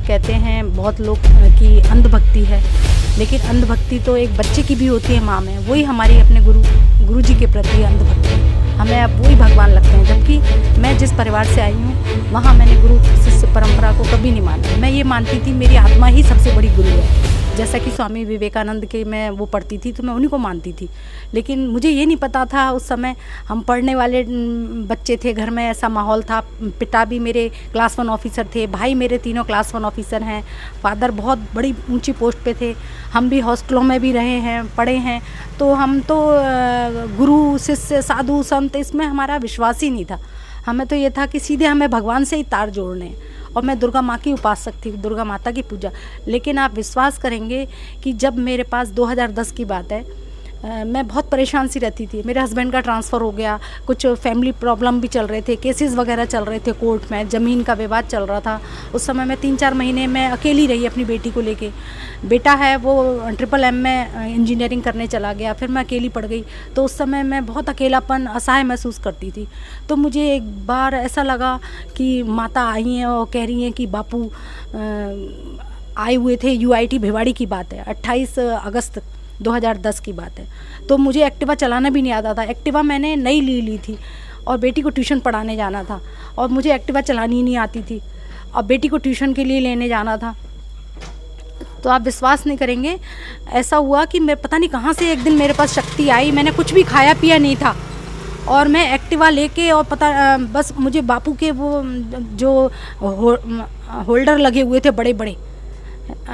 कहते हैं बहुत लोग कि अंधभक्ति है, लेकिन अंधभक्ति तो एक बच्चे की भी होती है माँ में। वही हमारी अपने गुरु जी के प्रति अंधभक्ति, हमें अब वही भगवान लगते हैं। जबकि मैं जिस परिवार से आई हूँ वहाँ मैंने गुरु शिष्य परंपरा को कभी नहीं माना। मैं ये मानती थी मेरी आत्मा ही सबसे बड़ी गुरु है। जैसा कि स्वामी विवेकानंद के मैं वो पढ़ती थी तो मैं उन्हीं को मानती थी। लेकिन मुझे ये नहीं पता था उस समय, हम पढ़ने वाले बच्चे थे, घर में ऐसा माहौल था। पिता भी मेरे क्लास 1 ऑफिसर थे, भाई मेरे तीनों क्लास 1 ऑफिसर हैं, फादर बहुत बड़ी ऊंची पोस्ट पे थे। हम भी हॉस्टलों में भी रहे हैं, पढ़े हैं। तो हम तो गुरु शिष्य साधु संत इसमें हमारा विश्वास ही नहीं था। हमें तो ये था कि सीधे हमें भगवान से ही तार जोड़ने हैं। और मैं दुर्गा माँ की उपासक थी, दुर्गा माता की पूजा। लेकिन आप विश्वास करेंगे कि जब मेरे पास 2010 की बात है, मैं बहुत परेशान सी रहती थी। मेरे हस्बैंड का ट्रांसफ़र हो गया, कुछ फैमिली प्रॉब्लम भी चल रहे थे, केसेस वगैरह चल रहे थे कोर्ट में, ज़मीन का विवाद चल रहा था। उस समय मैं 3-4 महीने मैं अकेली रही अपनी बेटी को लेके। बेटा है वो MMM में इंजीनियरिंग करने चला गया, फिर मैं अकेली पड़ गई। तो उस समय मैं बहुत अकेलापन, असहाय महसूस करती थी। तो मुझे एक बार ऐसा लगा कि माता आई हैं और कह रही हैं कि बापू आए हुए थे। UIT भिवाड़ी की बात है, 28 अगस्त 2010 की बात है। तो मुझे एक्टिवा चलाना भी नहीं आता था। एक्टिवा मैंने नई ली थी और बेटी को ट्यूशन पढ़ाने जाना था और मुझे एक्टिवा चलानी नहीं आती थी और बेटी को ट्यूशन के लिए लेने जाना था। तो आप विश्वास नहीं करेंगे, ऐसा हुआ कि मैं पता नहीं कहाँ से एक दिन मेरे पास शक्ति आई। मैंने कुछ भी खाया पिया नहीं था और मैं एक्टिवा लेके और बस मुझे बापू के वो जो होल्डर लगे हुए थे बड़े बड़े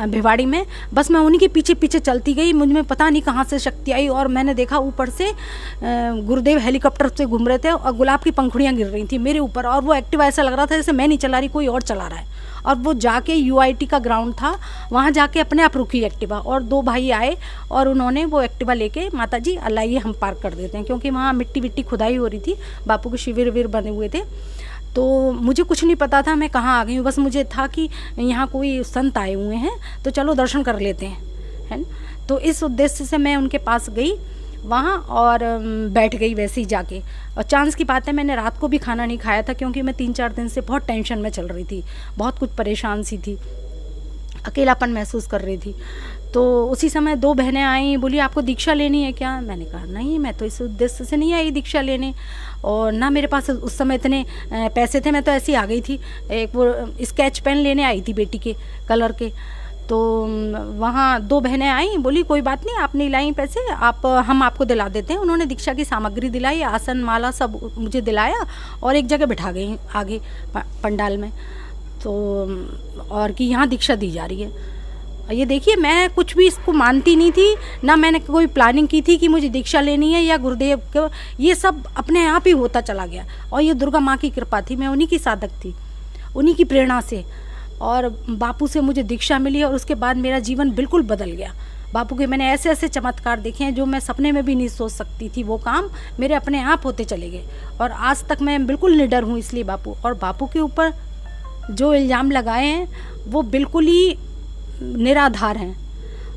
भिवाड़ी में, बस मैं उन्हीं के पीछे पीछे चलती गई। मुझ में पता नहीं कहाँ से शक्ति आई और मैंने देखा ऊपर से गुरुदेव हेलीकॉप्टर से घूम रहे थे और गुलाब की पंखुड़ियाँ गिर रही थी मेरे ऊपर। और वो एक्टिवा ऐसा लग रहा था जैसे मैं नहीं चला रही, कोई और चला रहा है। और वो जाके UIT का ग्राउंड था, वहाँ जाके अपने आप रुकी एक्टिवा और 2 भाई आए और उन्होंने वो एक्टिवा लेके, माता जी लाइए हम पार्क कर देते हैं, क्योंकि वहाँ मिट्टी खुदाई हो रही थी, बापू के शिविर विर बने हुए थे। तो मुझे कुछ नहीं पता था मैं कहाँ आ गई हूँ, बस मुझे था कि यहाँ कोई संत आए हुए हैं तो चलो दर्शन कर लेते हैं, है ना। तो इस उद्देश्य से मैं उनके पास गई वहाँ और बैठ गई वैसे ही जाके। और चांस की बात है मैंने रात को भी खाना नहीं खाया था, क्योंकि मैं 3-4 दिन से बहुत टेंशन में चल रही थी, बहुत कुछ परेशान सी थी, अकेलापन महसूस कर रही थी। तो उसी समय 2 बहनें आई, बोली आपको दीक्षा लेनी है क्या? मैंने कहा नहीं, मैं तो इस उद्देश्य से नहीं आई दीक्षा लेने, और ना मेरे पास उस समय इतने पैसे थे। मैं तो ऐसी आ गई थी, एक वो स्केच पेन लेने आई थी बेटी के कलर के। तो वहाँ 2 बहनें आई, बोली कोई बात नहीं, आप नहीं लाई पैसे, हम आपको दिला देते हैं। उन्होंने दीक्षा की सामग्री दिलाई, आसन माला सब मुझे दिलाया और एक जगह बिठा गई आगे पंडाल में। तो और कि यहाँ दीक्षा दी जा रही है। ये देखिए, मैं कुछ भी इसको मानती नहीं थी, ना मैंने कोई प्लानिंग की थी कि मुझे दीक्षा लेनी है या गुरुदेव को, ये सब अपने आप ही होता चला गया। और ये दुर्गा माँ की कृपा थी, मैं उन्हीं की साधक थी, उन्हीं की प्रेरणा से। और बापू से मुझे दीक्षा मिली और उसके बाद मेरा जीवन बिल्कुल बदल गया। बापू के मैंने ऐसे ऐसे चमत्कार देखे हैं जो मैं सपने में भी नहीं सोच सकती थी, वो काम मेरे अपने आप होते चले गए। और आज तक मैं बिल्कुल निडर हूँ इसलिए बापू। और बापू के ऊपर जो इल्ज़ाम लगाए हैं वो बिल्कुल ही निराधार हैं,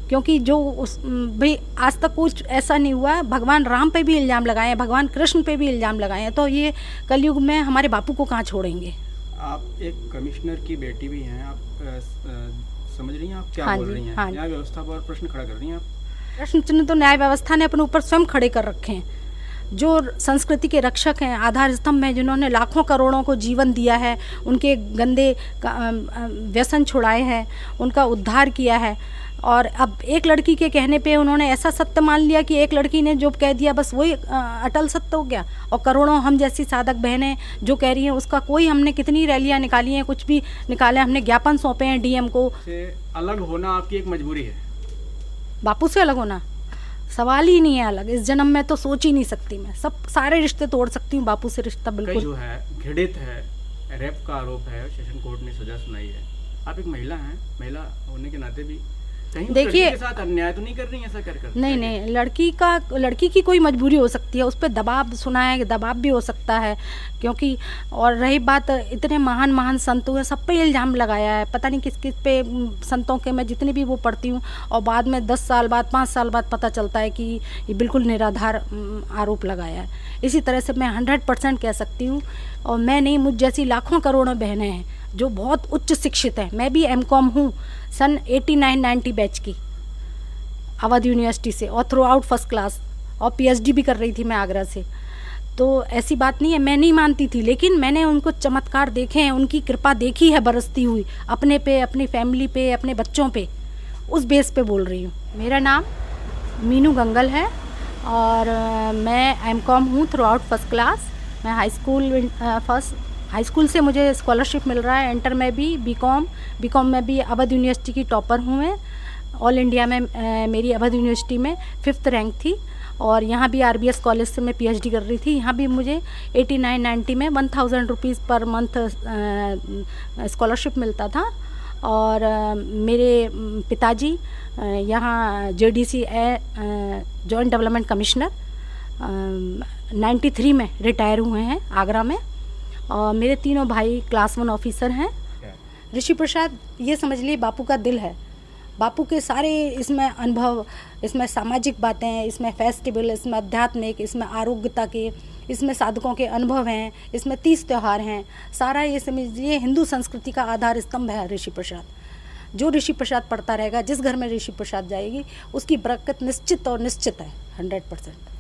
क्योंकि जो भाई आज तक कुछ ऐसा नहीं हुआ। भगवान राम पे भी इल्ज़ाम लगाए हैं, भगवान कृष्ण पे भी इल्ज़ाम लगाए हैं, तो ये कलयुग में हमारे बापू को कहाँ छोड़ेंगे। आप एक कमिश्नर की बेटी भी हैं, आप समझ रही हैं आप क्या बोल रही हैं? हाँ, न्याय व्यवस्था पर प्रश्न खड़ा कर रही हैं आप। प्रश्न चिन्ह तो न्याय व्यवस्था ने अपने ऊपर स्वयं खड़े कर रखे हैं। जो संस्कृति के रक्षक हैं, आधार स्तंभ हैं, जिन्होंने लाखों करोड़ों को जीवन दिया है, उनके गंदे व्यसन छुड़ाए हैं, उनका उद्धार किया है। और अब एक लड़की के कहने पे उन्होंने ऐसा सत्य मान लिया कि एक लड़की ने जो कह दिया बस वही अटल सत्य हो गया। और करोड़ों हम जैसी साधक बहनें जो कह रही हैं उसका कोई, हमने कितनी रैलियां निकाली हैं, कुछ भी निकाले, हमने ज्ञापन सौंपे हैं DM को। से अलग होना आपकी एक मजबूरी है? बापू से अलग होना सवाल ही नहीं है। अलग इस जन्म में तो सोच ही नहीं सकती मैं, सब सारे रिश्ते तोड़ सकती हूँ, बापू से रिश्ता बिल्कुल। जो है घृणित है, रेप का आरोप है, सेशन कोर्ट ने सजा सुनाई है, आप एक महिला हैं, महिला होने के नाते भी कहीं देखिए के साथ अन्याय तो नहीं कर रही, ऐसा कर नहीं, लड़की की कोई मजबूरी हो सकती है, उस पर दबाव सुना है, दबाव भी हो सकता है, क्योंकि और रही बात इतने महान संत हुए, सब पे इल्ज़ाम लगाया है, पता नहीं किस किस पे संतों के, मैं जितनी भी वो पढ़ती हूँ, और बाद में 10 साल बाद 5 साल बाद पता चलता है कि ये बिल्कुल निराधार आरोप लगाया है। इसी तरह से मैं 100% कह सकती हूँ, और मैं नहीं, मुझ जैसी लाखों करोड़ों बहनें हैं जो बहुत उच्च शिक्षित हैं। मैं भी एमकॉम हूँ सन 89-90 बैच की अवध यूनिवर्सिटी से, और थ्रू आउट फर्स्ट क्लास, और पीएचडी भी कर रही थी मैं आगरा से। तो ऐसी बात नहीं है, मैं नहीं मानती थी, लेकिन मैंने उनको चमत्कार देखे हैं, उनकी कृपा देखी है बरसती हुई अपने पे, अपनी फैमिली पे, अपने बच्चों पे, उस बेस पे बोल रही हूँ। मेरा नाम मीनू गंगल है और मैं एमकॉम हूँ थ्रू आउट फर्स्ट क्लास। मैं हाई स्कूल से मुझे स्कॉलरशिप मिल रहा है, इंटर में भी, बीकॉम में भी अवध यूनिवर्सिटी की टॉपर हूँ मैं। ऑल इंडिया में मेरी अवध यूनिवर्सिटी में 5th रैंक थी, और यहाँ भी आरबीएस कॉलेज से मैं पीएचडी कर रही थी। यहाँ भी मुझे 89-90 में 1000 रुपीज़ पर मंथ स्कॉलरशिप मिलता था। और मेरे पिताजी यहाँ जेडीसी जॉइंट डेवलपमेंट कमिश्नर 93 में रिटायर हुए हैं आगरा में। और मेरे तीनों भाई क्लास 1 ऑफिसर हैं। ऋषि प्रसाद ये समझ लिए बापू का दिल है। बापू के सारे इसमें अनुभव, इसमें सामाजिक बातें, इसमें फेस्टिवल, इसमें आध्यात्मिक, इसमें आरोग्यता के, इसमें साधकों के अनुभव हैं, इसमें 30 त्यौहार हैं। सारा ये समझिए हिंदू संस्कृति का आधार स्तंभ है ऋषि प्रसाद। जो ऋषि प्रसाद पढ़ता रहेगा, जिस घर में ऋषि प्रसाद जाएगी, उसकी बरकत निश्चित और निश्चित है 100%।